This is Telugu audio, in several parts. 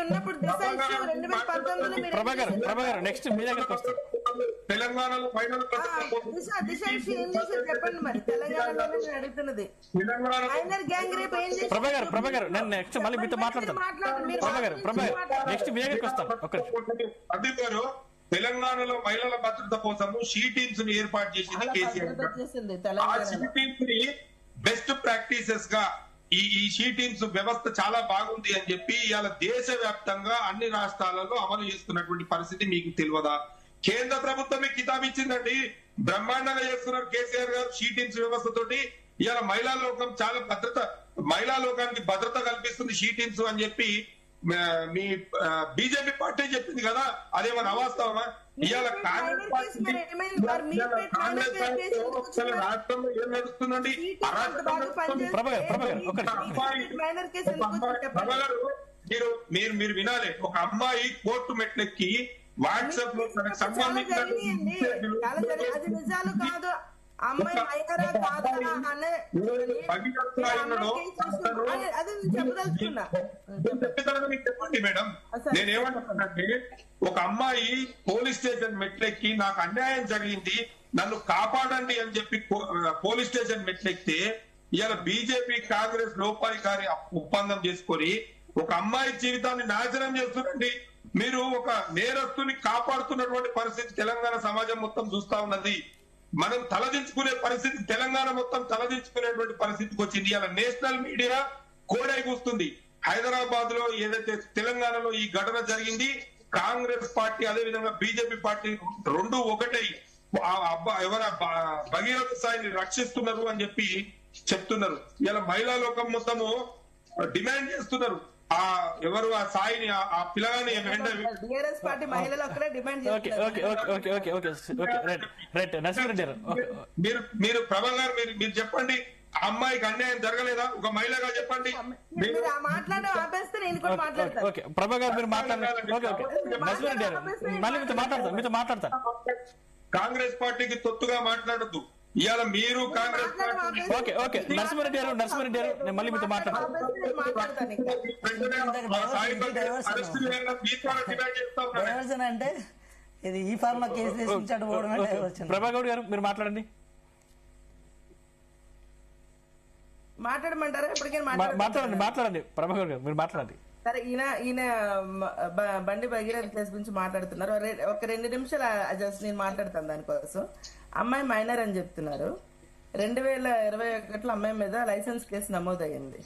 అన్నప్పుడు దిశ ఇష్యూ 2019 ప్రభాకర్ నెక్స్ట్ మీ దగ్గరికి వస్తాం. తెలంగాణలో ఫైనల్ దిశ ఇష్యూ ఏం చేశారు చెప్పండి మరి. తెలంగాణలో నేను అడుగుతున్నది మైనర్ గ్యాంగ్ రేప్ ఏం చేశారు? ప్రభాకర్ నేను నెక్స్ట్ మళ్ళీ మీతో మాట్లాడతాను. ప్రభాకర్ నెక్స్ట్ మీ దగ్గరికి వస్తాం. అదీప్ గారు, తెలంగాణలో మహిళల భద్రత కోసము షీ టీమ్స్ ని ఏర్పాటు చేసింది కేసీఆర్. ఆ షీ టీమ్స్ ని బెస్ట్ ప్రాక్టీసెస్ గా ఈ షీ టీమ్స్ వ్యవస్థ చాలా బాగుంది అని చెప్పి ఇవాళ దేశవ్యాప్తంగా అన్ని రాష్ట్రాలలో అమలు చేస్తున్నటువంటి పరిస్థితి మీకు తెలియదా? కేంద్ర ప్రభుత్వమే కితాబ్ ఇచ్చిందండి, బ్రహ్మాండంగా చేస్తున్నారు కేసీఆర్ గారు షీ టీమ్స్ వ్యవస్థ తోటి. ఇవాళ మహిళా లోకం చాలా మహిళా లోకానికి భద్రత కల్పిస్తుంది షీ టీమ్స్ అని చెప్పి మీ బీజేపీ పార్టీ చెప్పింది కదా, అదేమన్నా అవాస్తవమా? ఇవాళ కాంగ్రెస్ రాష్ట్రంలో ఏం నడుస్తుందండి? మీరు వినాలి, ఒక అమ్మాయి కోర్టు మెట్లెక్కి వాట్సాప్ లో తనకు సంబంధించిన చెప్పండి మేడం. నేనేమంటున్నానంటే, ఒక అమ్మాయి పోలీస్ స్టేషన్ మెట్లెక్కి నాకు అన్యాయం జరిగింది నన్ను కాపాడండి అని చెప్పి పోలీస్ స్టేషన్ మెట్లెక్కితే ఇవాళ బీజేపీ కాంగ్రెస్ లోపాయికారి ఒప్పందం చేసుకొని ఒక అమ్మాయి జీవితాన్ని నాశనం చేస్తున్నారండి. మీరు ఒక నేరస్తుని కాపాడుతున్నటువంటి పరిస్థితి తెలంగాణ సమాజం మొత్తం చూస్తా ఉన్నది. మనం తలదించుకునే పరిస్థితి, తెలంగాణ మొత్తం తలదించుకునేటువంటి పరిస్థితికి వచ్చింది. ఇలా నేషనల్ మీడియా కోడై కూస్తుంది. హైదరాబాద్ లో ఏదైతే తెలంగాణలో ఈ ఘటన జరిగింది, కాంగ్రెస్ పార్టీ అదే విధంగా బీజేపీ పార్టీ రెండు ఒకటై భగీరథ స్థాయిని రక్షిస్తున్నారు అని చెప్పి చెప్తున్నారు. ఇలా మహిళా లోకం మొత్తము డిమాండ్ చేస్తున్నారు. ఎవరు ఆ స్థాయిని ఆ పిల్లగాని మీరు ప్రభా గారు మీరు చెప్పండి, ఆ అమ్మాయికి అన్యాయం జరగలేదా? ఒక మహిళగా చెప్పండి. ప్రభా గారు మీరు మాట్లాడతాను. కాంగ్రెస్ పార్టీకి తొత్తుగా మాట్లాడద్దు. ఇవాళ మీరు కాంగ్రెస్ పార్టీ నరసింహారెడ్డి గారు మళ్ళీ మీతో మాట్లాడతాను. అంటే ఇది ఈ ఫార్మ్ లో కేసు ప్రభాగౌడ్ గారు మీరు మాట్లాడండి. మాట్లాడమంటారా? మాట్లాడండి ప్రభాగౌడ్ గారు మీరు మాట్లాడండి. సరే, ఈయన బండి భగీరథ కేసు గురించి మాట్లాడుతున్నారు. ఒక 2 నిమిషాలు జస్ట్ నేను మాట్లాడతాను దానికోసం. అమ్మాయి మైనర్ అని చెప్తున్నారు. 2021లో అమ్మాయి మీద లైసెన్స్ కేసు నమోదయ్యింది.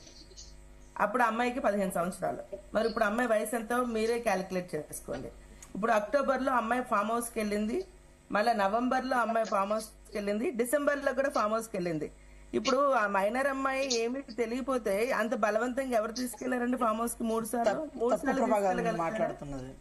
అప్పుడు అమ్మాయికి 15 సంవత్సరాలు. మరి ఇప్పుడు అమ్మాయి వయసు ఎంతో మీరే క్యాలిక్యులేట్ చేసుకోండి. ఇప్పుడు అక్టోబర్ లో అమ్మాయి ఫామ్ హౌస్ కి వెళ్ళింది, మళ్ళీ నవంబర్ లో అమ్మాయి ఫామ్ హౌస్ కి వెళ్ళింది, డిసెంబర్ లో కూడా ఫామ్ హౌస్ కి వెళ్ళింది. ఇప్పుడు ఆ మైనర్ అమ్మాయి ఏమి తెలియపోతే అంత బలవంతంగా ఎవరు తీసుకెళ్లారండి ఫామ్ హౌస్ కి? 3 సార్లు మాట్లాడుతున్నది.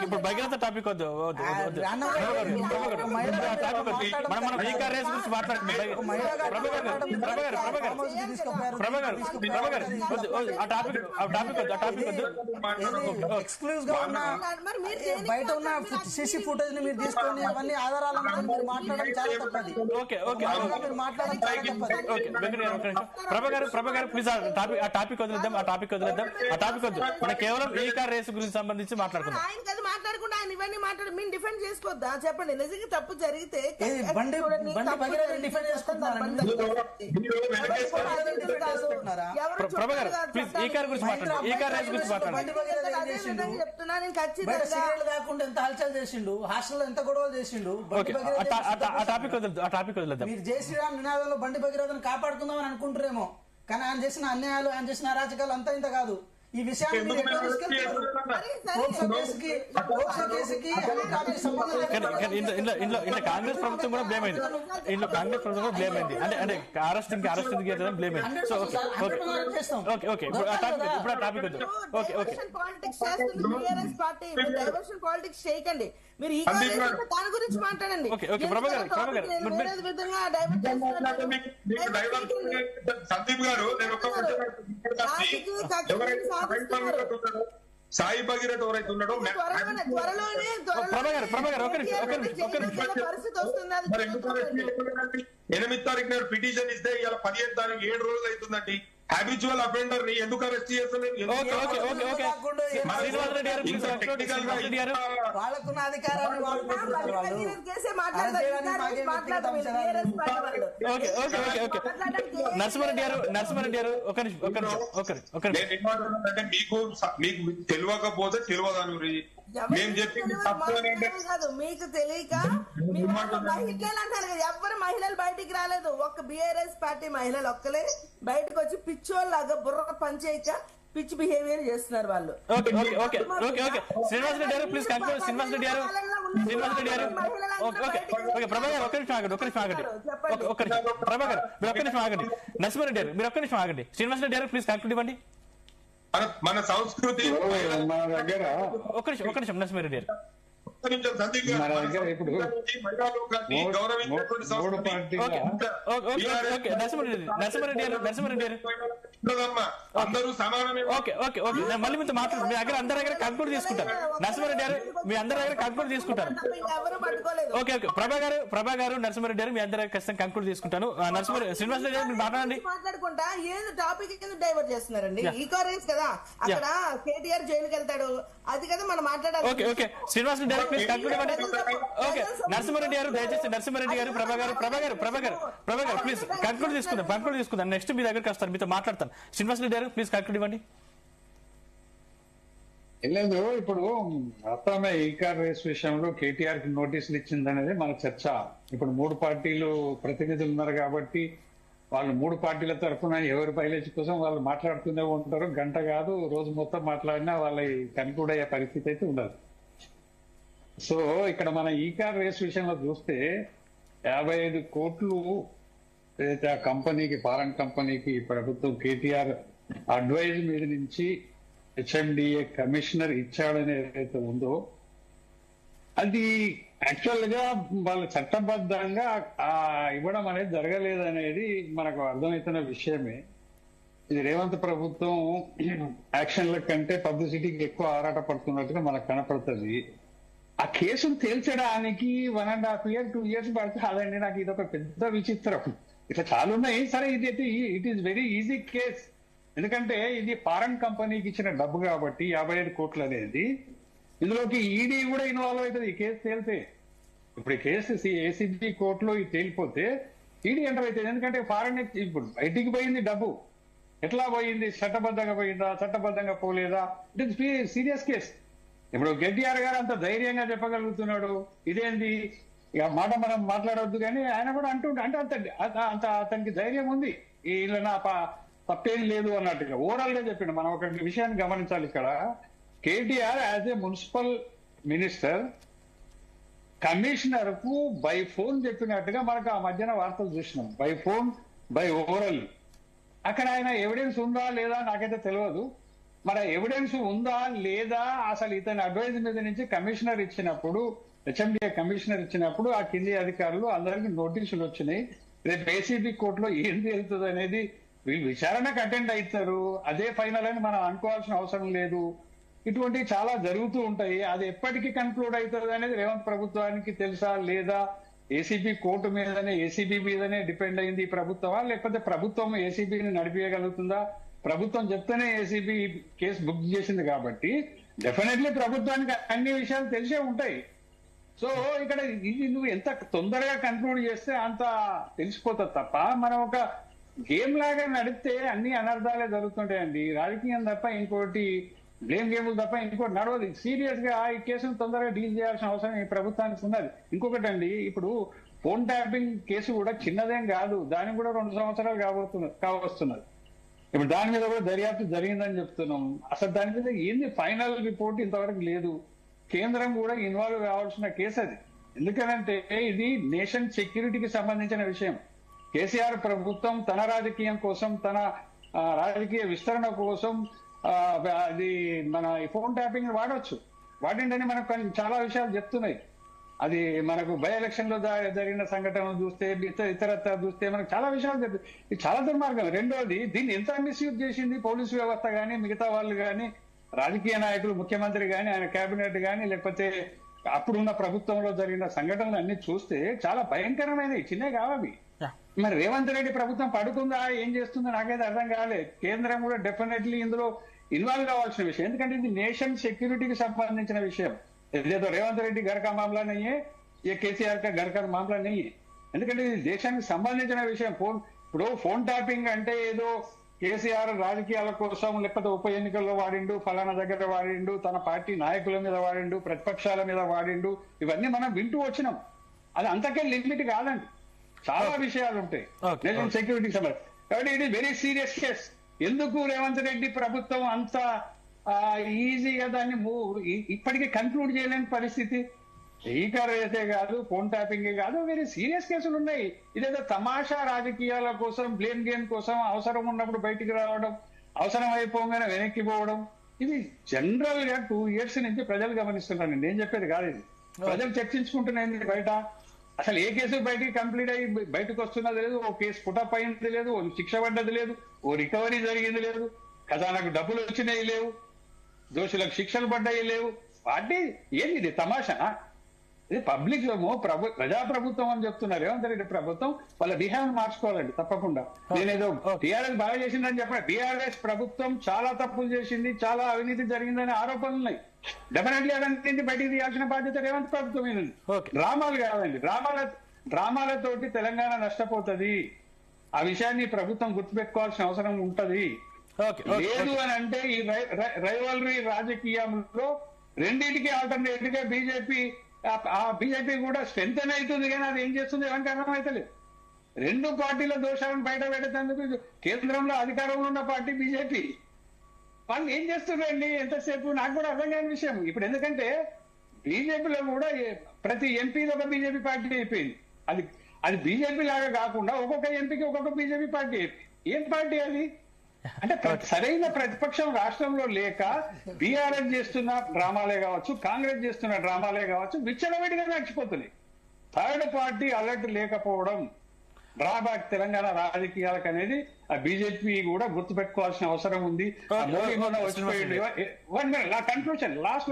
ఇప్పుడు భగీరథ టాపిక్ వద్దు. బయట ఉన్న సీసీ ఫుటేజ్ ని మీరు తీసుకొని అవన్నీ ఆధారాలను మీరు మాట్లాడడం చాలా తప్పది. ప్రభా గారు ప్లీజ్ ఆ టాపిక్ వదిలేద్దాం. మనం కేవలం ఈ కార్ రేసు గురించి సంబంధించి మాట్లాడుకుందాం. మాట్లాడకుండా ఆయన ఇవన్నీ మాట్లాడి మేము డిఫెండ్ చేసుకోవద్దా? చెప్పండి, నిజంగా తప్పు జరిగితే ప్రభా గారు ప్లీజ్ ఈ కార్ గురించి మాట్లాడండి. ఈ కార్ రేసు గురించి మాట్లాడండి. చెప్తున్నా నేను ఖచ్చితంగా ఎంత హల్చల్ చేసిండు, హాస్టల్ ఎంత గొడవలు చేసిండు. ఆ టాపిక్ వదిలేద్దాం. మీరు జై శ్రీరామ్ నినాదంలో బండి భగీరథను కాపాడుకుందామని అనుకుంటారేమో, కానీ ఆయన చేసిన అన్యాయాలు, ఆయన చేసిన అరాచకాలు అంతా ఇంత కాదు. ఈ విషయాన్ని కాంగ్రెస్ ప్రభుత్వం కూడా బ్లేమ్ అయింది. అంటే అరెస్టింగ్ బ్లేమ్ అయింది. సో ఓకే ఇప్పుడు ఆ టాపిక్ వద్దు. పాలిటిక్స్ చేయకండి. మీరు ఈ దాని గురించి మాట్లాడండి. సందీప్ గారు సాయి భగీరథ్ ఎవరైతే ఉన్నాడో ప్రభాకర్ ఒక్క నిమిషం. పరిస్థితి వస్తుంది. మరి ఎందుకు అరెస్ట్ చేయలేదండి? 8వ తారీఖు నాడు పిటిషన్ ఇస్తే ఇవాళ 15వ తారీఖు 7 రోజులు అవుతుందండి. హ్యాబిచువల్ అఫెండర్ ని ఎందుకు అరెస్ట్ చేస్తలేదు? శ్రీనివాస్ రెడ్డి గారు ప్లీజ్ కంక్లూడ్. శ్రీనివాస్ రెడ్డి గారు వాళ్ళకున్న అధికారాన్ని వాడుకుంటున్నారు వాళ్ళు. ఓకే నరసింహారెడ్డి గారు ఒక నిమిషం. నేను ఏమంటున్నానంటే మీకు తెలియకపోతే తెలియదాని గురించి మేము చెప్పింది కాదు, మీకు తెలియక మహిళలు అంటారు కదా, ఎవరు మహిళలు బయటికి రాలేదు. ఒక్క బిఆర్ఎస్ పార్టీ మహిళలు ఒక్కలే బయటకు వచ్చి పిచ్చోళ్ళగా బుర్ర పనిచేయక పిచ్చి బిహేవియర్ చేస్తున్నారు వాళ్ళు. శ్రీనివాస్ రెడ్డి గారు ప్లీజ్ కంక్లూడ్. శ్రీనివాస్ రెడ్డి గారు ప్రభాకర్ ఒక్క నిమిషం ఆగండి. ప్రభాకర్ మీరు ఒక్క నిమిషం ఆగండి. నరసింహారెడ్డి గారు మీరు ఒక్క నిమిషం ఆగండి. శ్రీనివాస్ రెడ్డి గారు ప్లీజ్ కంక్లూడ్ ఇవ్వండి. మన సంస్కృతి మన దగ్గర ఒక్క నిమిషం నరసింహారెడ్డి గారు. మన దగ్గర ఇప్పుడు మూడు పార్టీల నరసింహారెడ్డి గారు అందరూ సమానమే. మళ్ళీ మీతో మాట్లాడు. మీ దగ్గర అందరి దగ్గర కంక్లూడ్ తీసుకుంటారు. నరసింహారెడ్డి గారు మీ అందరి దగ్గర కంక్లూడ్ తీసుకుంటారు. ఓకే ప్రభా గారు నరసింహారెడ్డి గారు మీ అందరి దగ్గర ఖచ్చితంగా కంక్లూడ్ తీసుకుంటాను. శ్రీనివాస్ రెడ్డి గారు మీరు మాట్లాడండి. మాట్లాడుకుంటా ఏదో టాపిక్ ఎందుకు డైవర్ట్ చేస్తున్నారండి? ఈకారేజ్ కదా, అక్కడ కేటీఆర్ జైలుకి వెళ్తాడు, అది కదా మనం మాట్లాడాలి. ఓకే శ్రీనివాస్ రెడ్డి గారు ప్లీజ్ కంక్లూడ్ ఇవ్వండి. ఓకే నరసింహారెడ్డి గారు దయచేసి నరసింహారెడ్డి గారు ప్రభా గారు ప్లీజ్ కంక్లూడ్ తీసుకుందాం. నెక్స్ట్ మీ దగ్గరికి వస్తారు, మీతో మాట్లాడతాను. శ్రీనివాస్ రెడ్డి గారు ప్లీజ్ కంక్లూడ్ ఇవ్వండి. లేదు, ఇప్పుడు మొత్తమే ఈ కార్ రేస్ విషయంలో కేటీఆర్ కి నోటీసులు ఇచ్చింది అనేది మన చర్చ. ఇప్పుడు మూడు పార్టీలు ప్రతినిధులు ఉన్నారు కాబట్టి వాళ్ళు మూడు పార్టీల తరఫున ఎవరి పైలేజ్ కోసం వాళ్ళు మాట్లాడుతూనే ఉంటారు. గంట కాదు రోజు మొత్తం మాట్లాడినా వాళ్ళ కన్క్లూడ్ అయ్యే పరిస్థితి అయితే ఉండదు. సో ఇక్కడ మన ఈ కార్ రేస్ విషయంలో చూస్తే 55 కోట్లు ఏదైతే ఆ కంపెనీకి, ఫారెన్ కంపెనీకి ప్రభుత్వం కేటీఆర్ అడ్వైజ్ మీద నుంచి హెచ్ఎండిఏ కమిషనర్ ఇచ్చాడని ఏదైతే ఉందో అది యాక్చువల్ గా వాళ్ళు చట్టబద్ధంగా ఇవ్వడం అనేది జరగలేదనేది మనకు అర్థమవుతున్న విషయమే. ఇది రేవంత్ ప్రభుత్వం యాక్షన్ల కంటే పబ్లిసిటీకి ఎక్కువ ఆరాట పడుతున్నట్టుగా మనకు కనపడుతుంది. ఆ కేసును తేల్చడానికి 1.5 years 2 years పడుతుంది. అదండి నాకు ఇది ఒక పెద్ద విచిత్రం. ఇట్లా చాలా ఉన్నాయి. సరే, it is very easy case. ఎందుకంటే ఇది ఫారెన్ కంపెనీకి ఇచ్చిన డబ్బు కాబట్టి 55 కోట్లు అనేది ఇందులోకి ఈడీ కూడా ఇన్వాల్వ్ అవుతుంది ఈ కేసు తేలితే. ఇప్పుడు ఈ కేసు ఏసీబీ కోర్టులో ఇది తేలిపోతే ఈడీ ఎంటర్ అవుతుంది. ఎందుకంటే ఫారెన్ ఇప్పుడు బయటికి పోయింది డబ్బు, ఎట్లా పోయింది, చట్టబద్ధంగా పోయిందా, చట్టబద్ధంగా పోలేదా, ఇట్ ఇస్ సీరియస్ కేసు. ఇప్పుడు కేటీఆర్ గారు అంత ధైర్యంగా చెప్పగలుగుతున్నాడు, ఇదేంది ఇక మాట మనం మాట్లాడవద్దు, కానీ ఆయన కూడా అంటుంటే అంత అతనికి ధైర్యం ఉంది, ఇలా నా తప్పేం లేదు అన్నట్టుగా ఓవరాల్ గా చెప్పిండు. మనం ఒక విషయాన్ని గమనించాలి. ఇక్కడ KTR as a municipal minister commissioner కు బై ఫోన్ చెప్పినట్టుగా మనకు ఆ మధ్యన వార్తలు చూసినాం. By phone, by overall. అక్కడ ఆయన ఎవిడెన్స్ ఉందా లేదా నాకైతే తెలియదు. మరి ఎవిడెన్స్ ఉందా లేదా, అసలు ఇతని అడ్వైజ్ మీద నుంచి కమిషనర్ ఇచ్చినప్పుడు, హెచ్ఎండిఏ కమిషనర్ ఇచ్చినప్పుడు ఆ కింది అధికారులు అందరికీ నోటీసులు వచ్చినాయి. రేపు ఏసీబీ కోర్టులో ఏం తేలుతుంది అనేది వీళ్ళు విచారణకు అటెండ్ అవుతారు. అదే ఫైనల్ అని మనం అనుకోవాల్సిన అవసరం లేదు. ఇటువంటివి చాలా జరుగుతూ ఉంటాయి. అది ఎప్పటికీ కన్క్లూడ్ అవుతుంది అనేది రేవంత్ ప్రభుత్వానికి తెలుసా లేదా, ఏసీబీ కోర్టు మీదనే, ఏసీబీ మీదనే డిపెండ్ అయింది ఈ ప్రభుత్వమా, లేకపోతే ప్రభుత్వం ఏసీబీని నడిపేయగలుగుతుందా? ప్రభుత్వం చెప్తేనే ఏసీబీ కేసు బుక్ చేసింది కాబట్టి డెఫినెట్లీ ప్రభుత్వానికి అన్ని విషయాలు తెలిసే ఉంటాయి. సో ఇక్కడ ఇది నువ్వు ఎంత తొందరగా కన్క్లూడ్ చేస్తే అంత తెలిసిపోతుంది తప్ప మనం ఒక గేమ్ లాగా నడిపితే అన్ని అనర్థాలే జరుగుతుంటాయండి. రాజకీయం తప్ప ఇంకోటి, బ్లేమ్ గేములు తప్ప ఇంకోటి నడవదు. సీరియస్ గా ఈ కేసును తొందరగా డీల్ చేయాల్సిన అవసరం ఈ ప్రభుత్వానికి ఉన్నది. ఇంకొకటి అండి, ఇప్పుడు ఫోన్ ట్యాపింగ్ కేసు కూడా చిన్నదేం కాదు, దానికి కూడా 2 సంవత్సరాలు కావస్తున్నది. ఇప్పుడు దాని మీద కూడా దర్యాప్తు జరిగిందని చెప్తున్నాం. అసలు దాని మీద ఏంది ఫైనల్ రిపోర్ట్ ఇంతవరకు లేదు. కేంద్రం కూడా ఇన్వాల్వ్ కావాల్సిన కేసు అది. ఎందుకనంటే ఇది నేషన్ సెక్యూరిటీకి సంబంధించిన విషయం. కేసీఆర్ ప్రభుత్వం తన రాజకీయం కోసం, తన రాజకీయ విస్తరణ కోసం అది మన ఫోన్ ట్యాపింగ్ వాడవచ్చు, వాడిండని మనకు చాలా విషయాలు చెప్తున్నాయి. అది మనకు బై ఎలక్షన్ లో జరిగిన సంఘటనలు చూస్తే, ఇతరత్ర చూస్తే మనకు చాలా విషయాలు చెప్తాయి. ఇది చాలా దుర్మార్గం. రెండోది, దీన్ని ఎంత మిస్యూజ్ చేసింది పోలీసు వ్యవస్థ కానీ మిగతా వాళ్ళు కానీ రాజకీయ నాయకులు, ముఖ్యమంత్రి గాని, ఆయన కేబినెట్ గాని, లేకపోతే అప్పుడున్న ప్రభుత్వంలో జరిగిన సంఘటనలు అన్ని చూస్తే చాలా భయంకరమైనవి, చిన్నవి కావవి. మరి రేవంత్ రెడ్డి ప్రభుత్వం పడుకుందా, ఏం చేస్తుందో నాకైతే అర్థం కాలేదు. కేంద్రం కూడా డెఫినెట్లీ ఇందులో ఇన్వాల్వ్ కావాల్సిన విషయం, ఎందుకంటే ఇది నేషన్ సెక్యూరిటీకి సంబంధించిన విషయం. ఏదో రేవంత్ రెడ్డి घर का मामला नहीं है, ये केसीआर का घर का मामला नहीं है. ఎందుకంటే ఇది దేశానికి సంబంధించిన విషయం. ఇప్పుడు ఫోన్ ట్యాపింగ్ అంటే ఏదో కేసీఆర్ రాజకీయాల కోసం లేకపోతే ఉప ఎన్నికల్లో వాడిండు, ఫలానా దగ్గర వాడిండు, తన పార్టీ నాయకుల మీద వాడిండు, ప్రతిపక్షాల మీద వాడిండు, ఇవన్నీ మనం వింటూ వచ్చినాం. అది అంతకే లిమిట్ కాదండి, చాలా విషయాలు ఉంటాయి నేషనల్ సెక్యూరిటీకి సంబంధించి. కాబట్టి it is very serious case. ఎందుకు రేవంత్ రెడ్డి ప్రభుత్వం అంత ఈజీగా దాన్ని ఇప్పటికీ కన్క్లూడ్ చేయలేని పరిస్థితి? స్పీకర్ అయితే కాదు, ఫోన్ ట్యాపింగే కాదు, వెరీ సీరియస్ కేసులు ఉన్నాయి. ఇదేదో తమాషా రాజకీయాల కోసం, బ్లేమ్ గేమ్ కోసం అవసరం ఉన్నప్పుడు బయటికి రావడం, అవసరం అయిపోగానే వెనక్కి పోవడం, ఇది జనరల్ గా 2 years నుంచి ప్రజలు గమనిస్తున్నాను. నేను చెప్పేది కాదు, ఇది ప్రజలు చర్చించుకుంటున్నాయి బయట. అసలు ఏ కేసు బయటికి కంప్లీట్ అయ్యి బయటకు వస్తున్నది లేదు, ఓ కేసు పుటప్ అయింది లేదు, ఓ శిక్ష పడ్డది లేదు, ఓ రికవరీ జరిగింది లేదు, ఖజానాకు డబ్బులు వచ్చినాయి లేవు, దోషులకు శిక్షలు పడ్డాయి లేవు. వాటి ఏంది ఇది తమాషా? ఇది పబ్లిక్ ప్రజాప్రభుత్వం అని చెప్తున్నారు రేవంత్ రెడ్డి ప్రభుత్వం. వాళ్ళ బిహేవియర్ మార్చుకోవాలండి తప్పకుండా. నేనేదో టీఆర్ఎస్ బాగా చేసిందని చెప్పండి, టీఆర్ఎస్ ప్రభుత్వం చాలా తప్పులు చేసింది, చాలా అవినీతి జరిగిందనే ఆరోపణలు ఉన్నాయి. డెఫినెట్లీ అదంతా బయటికి తీయాల్సిన బాధ్యత రేవంత్ ప్రభుత్వం. డ్రామాలు కాదండి, డ్రామాలతోటి తెలంగాణ నష్టపోతుంది. ఆ విషయాన్ని ప్రభుత్వం గుర్తుపెట్టుకోవాల్సిన అవసరం ఉంటది. లేదు అని అంటే ఈ రైవలరీ రాజకీయంలో రెండింటికి ఆల్టర్నేటివ్ గా బీజేపీ కూడా స్ట్రెంత్ అవుతుంది, కానీ అది ఏం చేస్తుంది ఎవరికి అర్థమైతలేదు. 2 పార్టీల దోషాలను బయట పెట్టేందుకు కేంద్రంలో అధికారంలో ఉన్న పార్టీ బీజేపీ వాళ్ళు ఏం చేస్తున్నారండి ఎంతసేపు? నాకు కూడా అర్థం కాని విషయం. ఇప్పుడు ఎందుకంటే బీజేపీలో కూడా ప్రతి ఎంపీలో ఒక బీజేపీ పార్టీ అయిపోయింది. అది బీజేపీ లాగా కాకుండా ఒక్కొక్క ఎంపీకి ఒక్కొక్క బీజేపీ పార్టీ అయిపోయింది. ఏం పార్టీ అది? అంటే సరైన ప్రతిపక్షం రాష్ట్రంలో లేక బీఆర్ఎస్ చేస్తున్న డ్రామాలే కావచ్చు, కాంగ్రెస్ చేస్తున్న డ్రామాలే కావచ్చు, విచ్చలవిడిగా నడిచిపోతున్నాయి. థర్డ్ పార్టీ అలర్ట్ లేకపోవడం డ్రాబ్యాక్ తెలంగాణ రాజకీయాలకు అనేది ఆ బీజేపీ కూడా గుర్తుపెట్టుకోవాల్సిన అవసరం ఉంది. మోడీ కూడా వచ్చిపోయింది. 1 minute, నా కన్క్లూషన్ లాస్ట్